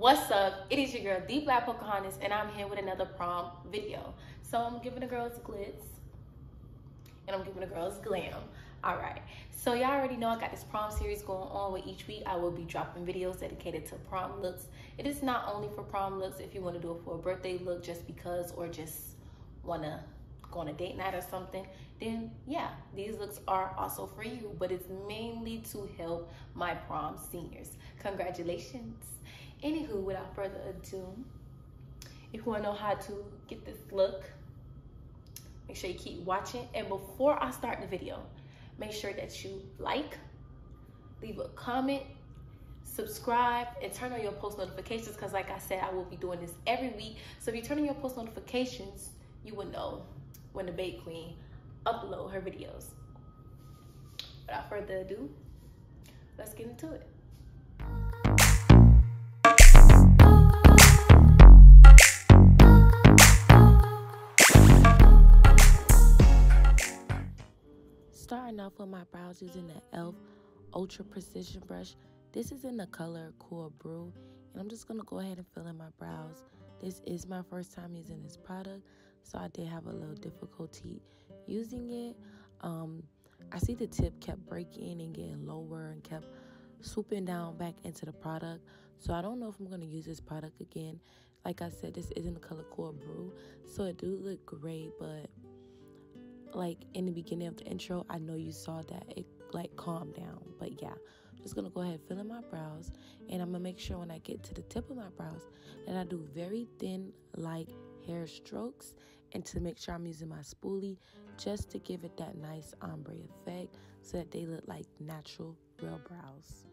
What's up? It is your girl, D Black Pocahontas, and I'm here with another prom video. So I'm giving the girls glitz, and I'm giving the girls glam. All right. So y'all already know I got this prom series going on where each week I will be dropping videos dedicated to prom looks. It is not only for prom looks. If you want to do it for a birthday look just because, or just want to go on a date night or something, then yeah, these looks are also for you. But it's mainly to help my prom seniors. Congratulations. Anywho, without further ado, if you want to know how to get this look, make sure you keep watching. And before I start the video, make sure that you like, leave a comment, subscribe, and turn on your post notifications, because like I said, I will be doing this every week. So if you turn on your post notifications, you will know when the Bake Queen upload her videos. Without further ado, let's get into it. Starting off with my brows using the e.l.f. Ultra Precision Brush. This is in the color Cool Brew, and I'm just gonna go ahead and fill in my brows. This is my first time using this product, so I did have a little difficulty using it. I see the tip kept breaking and getting lower and kept swooping down back into the product, so I don't know if I'm gonna use this product again. Like I said, this is in the color Cool Brew, so it do look great, but like in the beginning of the intro, I know you saw that it like calmed down. But yeah, I'm just gonna go ahead and fill in my brows, and I'm gonna make sure when I get to the tip of my brows that I do very thin like hair strokes, and to make sure I'm using my spoolie just to give it that nice ombre effect so that they look like natural real brows.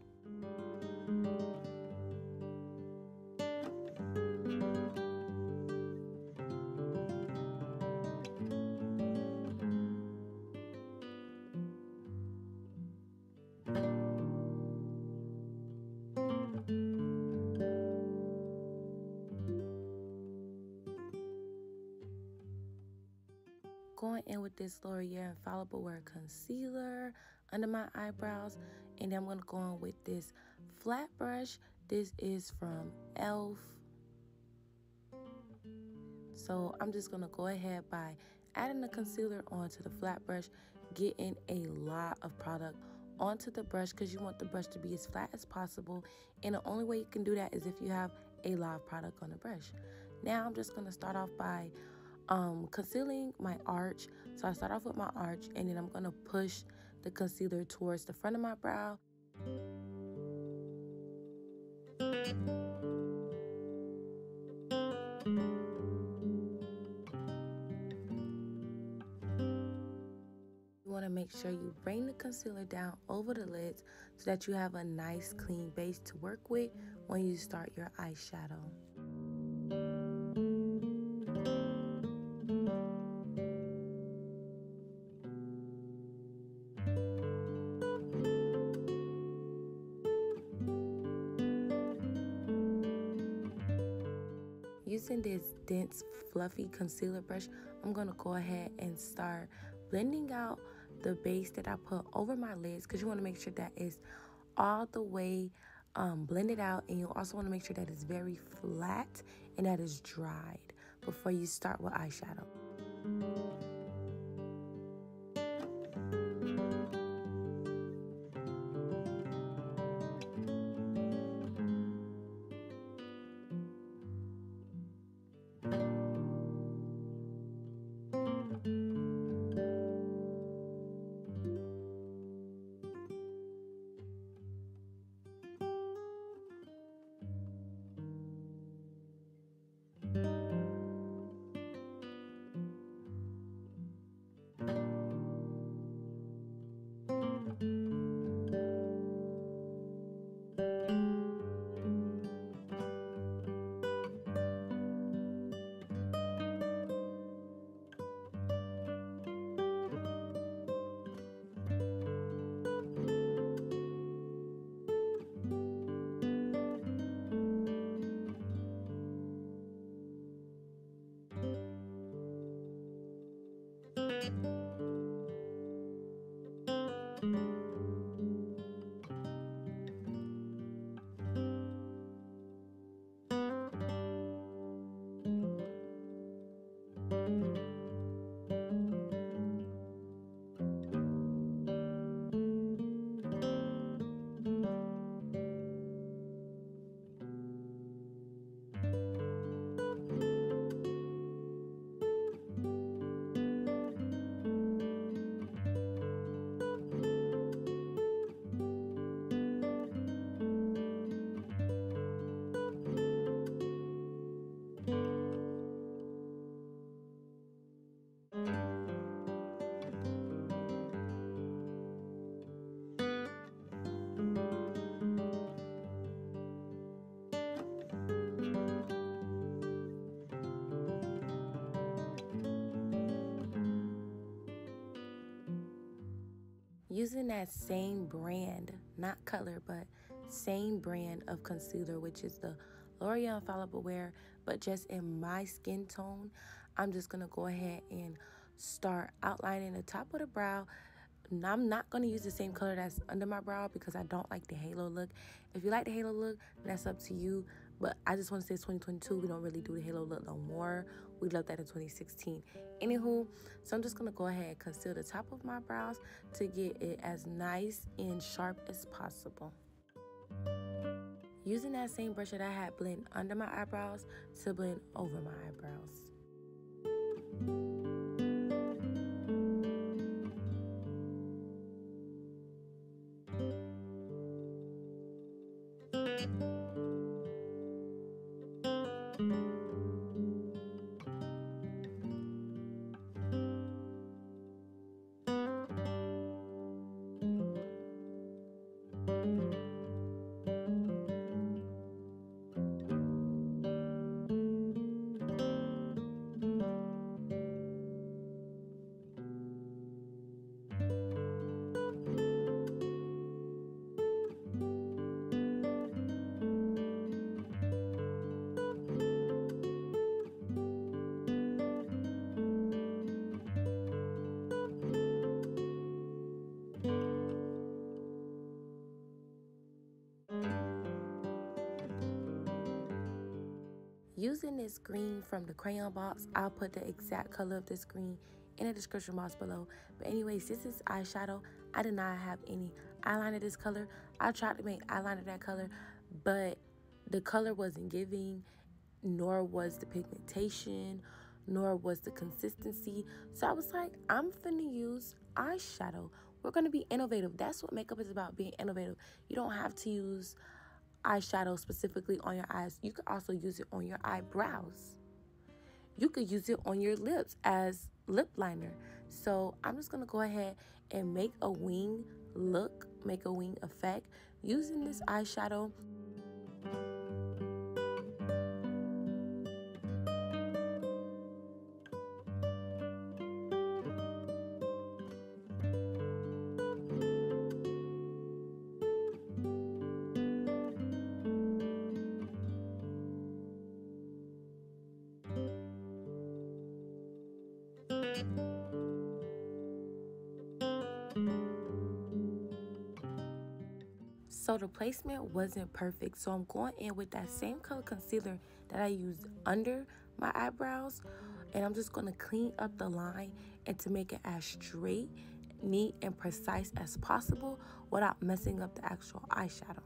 Going in with this Mercier Infallible Wear Concealer under my eyebrows, and then I'm going to go in with this flat brush. This is from e.l.f. So I'm just going to go ahead by adding the concealer onto the flat brush, getting a lot of product onto the brush because you want the brush to be as flat as possible, and the only way you can do that is if you have a lot of product on the brush. Now I'm just going to start off by concealing my arch. So I start off with my arch, and then I'm going to push the concealer towards the front of my brow. You want to make sure you bring the concealer down over the lids so that you have a nice clean base to work with when you start your eyeshadow. Using this dense, fluffy concealer brush, I'm going to go ahead and start blending out the base that I put over my lids, because you want to make sure that it's all the way blended out, and you also want to make sure that it's very flat and that it's dried before you start with eyeshadow. Using that same brand, not color, but same brand of concealer, which is the L'Oreal Infallible Wear, but just in my skin tone, I'm just going to go ahead and start outlining the top of the brow. Now, I'm not going to use the same color that's under my brow because I don't like the halo look. If you like the halo look, that's up to you. But I just want to say it's 2022. We don't really do the halo look no more. We loved that in 2016. Anywho, so I'm just going to go ahead and conceal the top of my brows to get it as nice and sharp as possible. Using that same brush that I had blend under my eyebrows to blend over my eyebrows. Using this green from the Crayon box, I'll put the exact color of this green in the description box below. But anyways, this is eyeshadow. I did not have any eyeliner this color. I tried to make eyeliner that color, but the color wasn't giving, nor was the pigmentation, nor was the consistency. So I was like, I'm finna use eyeshadow. We're gonna be innovative. That's what makeup is about, being innovative. You don't have to use eyeshadow specifically on your eyes. You could also use it on your eyebrows. You could use it on your lips as lip liner. So I'm just gonna go ahead and make a wing look, make a wing effect using this eyeshadow. So the placement wasn't perfect, so I'm going in with that same color concealer that I used under my eyebrows, and I'm just going to clean up the line and to make it as straight, neat, and precise as possible without messing up the actual eyeshadow.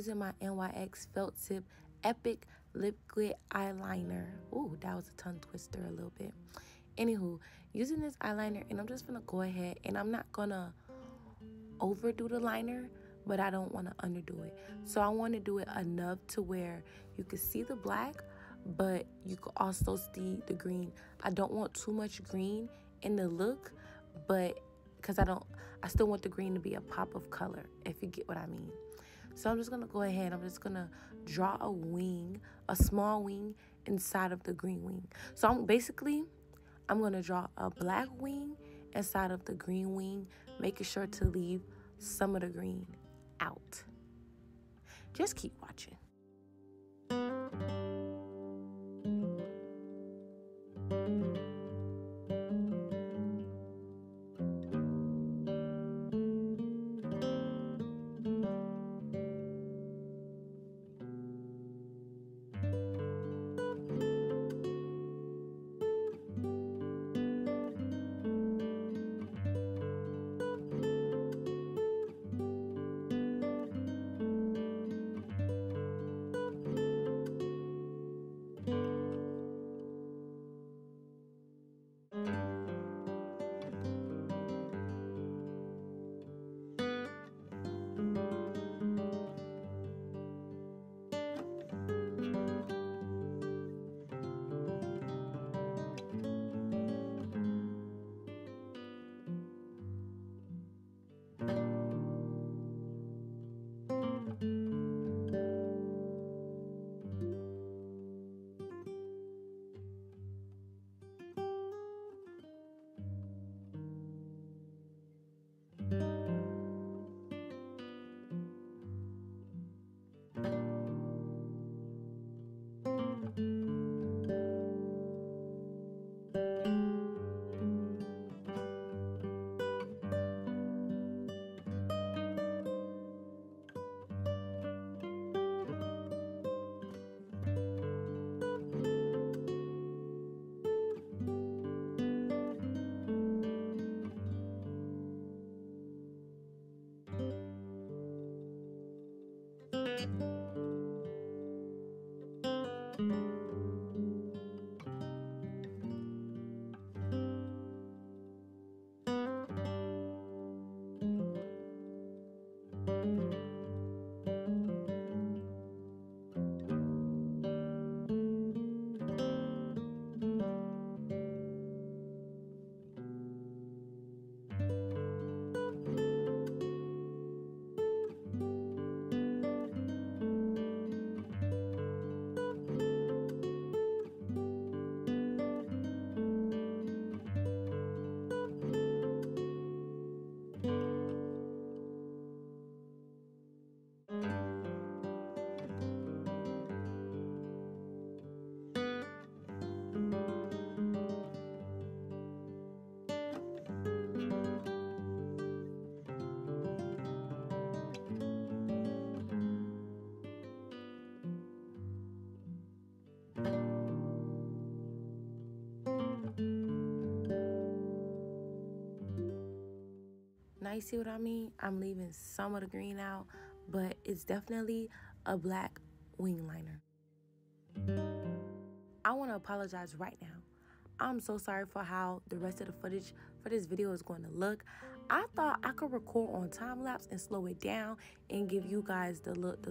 using my NYX Felt Tip Epic Lip Glit Eyeliner. Ooh, that was a tongue twister a little bit. Anywho, using this eyeliner, and I'm just gonna go ahead, and I'm not gonna overdo the liner, but I don't want to underdo it. So I want to do it enough to where you can see the black, but you can also see the green. I don't want too much green in the look, but because I still want the green to be a pop of color, if you get what I mean. So I'm just going to go ahead. I'm just going to draw a wing, a small wing inside of the green wing. So I'm going to draw a black wing inside of the green wing, making sure to leave some of the green out. Just keep watching. Now you see what I mean? I'm leaving some of the green out, but it's definitely a black wing liner. I want to apologize right now. I'm so sorry for how the rest of the footage for this video is going to look. I thought I could record on time lapse and slow it down and give you guys the look,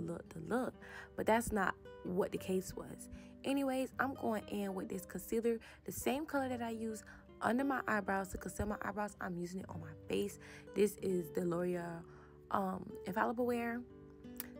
but that's not what the case was. Anyways, I'm going in with this concealer, the same color that I use under my eyebrows to conceal my eyebrows. I'm using it on my face. This is the L'Oreal Infallible Wear.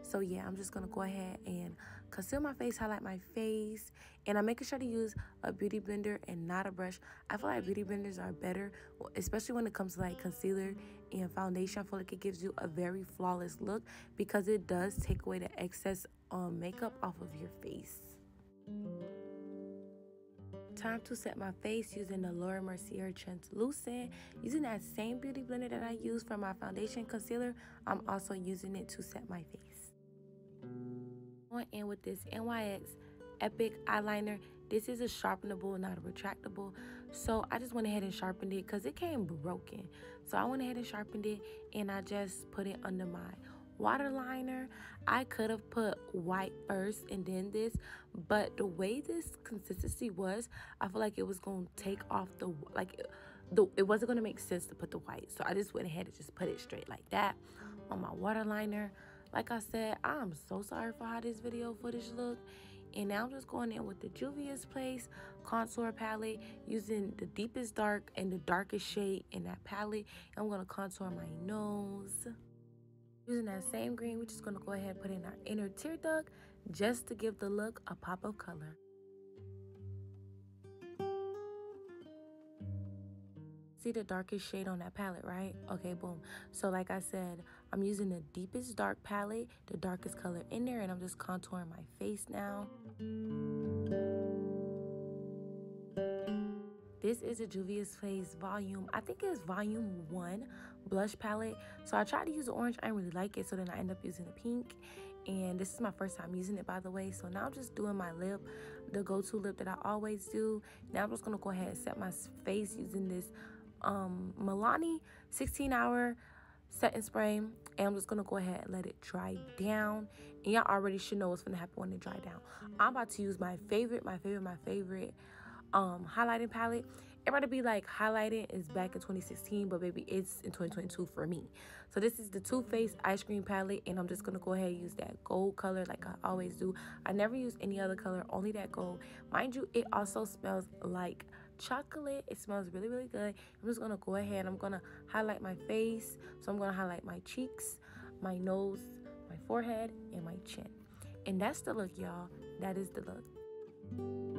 So yeah, I'm just gonna go ahead and conceal my face, highlight my face, and I'm making sure to use a beauty blender and not a brush. I feel like beauty blenders are better, especially when it comes to like concealer and foundation. I feel like it gives you a very flawless look because it does take away the excess makeup off of your face. Time to set my face using the Mercier Translucent. Using that same beauty blender that I use for my foundation concealer, I'm also using it to set my face. Going in with this NYX Epic eyeliner. This is a sharpenable, not a retractable. So I just went ahead and sharpened it because it came broken. So I went ahead and sharpened it, and I just put it under my waterliner. I could have put white first and then this, but the way this consistency was, I feel like it was going to take off the, like, it wasn't going to make sense to put the white. So I just went ahead and just put it straight like that on my waterliner. Like I said, I'm so sorry for how this video footage looked. And now I'm just going in with the Juvia's Place contour palette, using the deepest dark and the darkest shade in that palette. I'm going to contour my nose. Using that same green, we're just going to go ahead and put in our inner tear duct just to give the look a pop of color. See the darkest shade on that palette, right? Okay, boom. So like I said, I'm using the deepest dark palette, the darkest color in there, and I'm just contouring my face now. This is a Juvia's Place volume, I think it's volume 1 blush palette. So I tried to use the orange, I didn't really like it, so then I ended up using the pink. And this is my first time using it, by the way. So now I'm just doing my lip, the go-to lip that I always do. Now I'm just gonna go ahead and set my face using this Milani 16-hour setting spray, and I'm just gonna go ahead and let it dry down. And y'all already should know what's gonna happen when it dry down. I'm about to use my favorite highlighting palette. Everybody be like, highlighting is back in 2016, but baby, it's in 2022 for me. So this is the Too Faced Ice Cream palette, and I'm just gonna go ahead and use that gold color like I always do. I never use any other color, only that gold. Mind you, it also smells like chocolate. It smells really, really good. I'm just gonna go ahead, I'm gonna highlight my face. So I'm gonna highlight my cheeks, my nose, my forehead, and my chin. And that's the look, y'all. That is the look.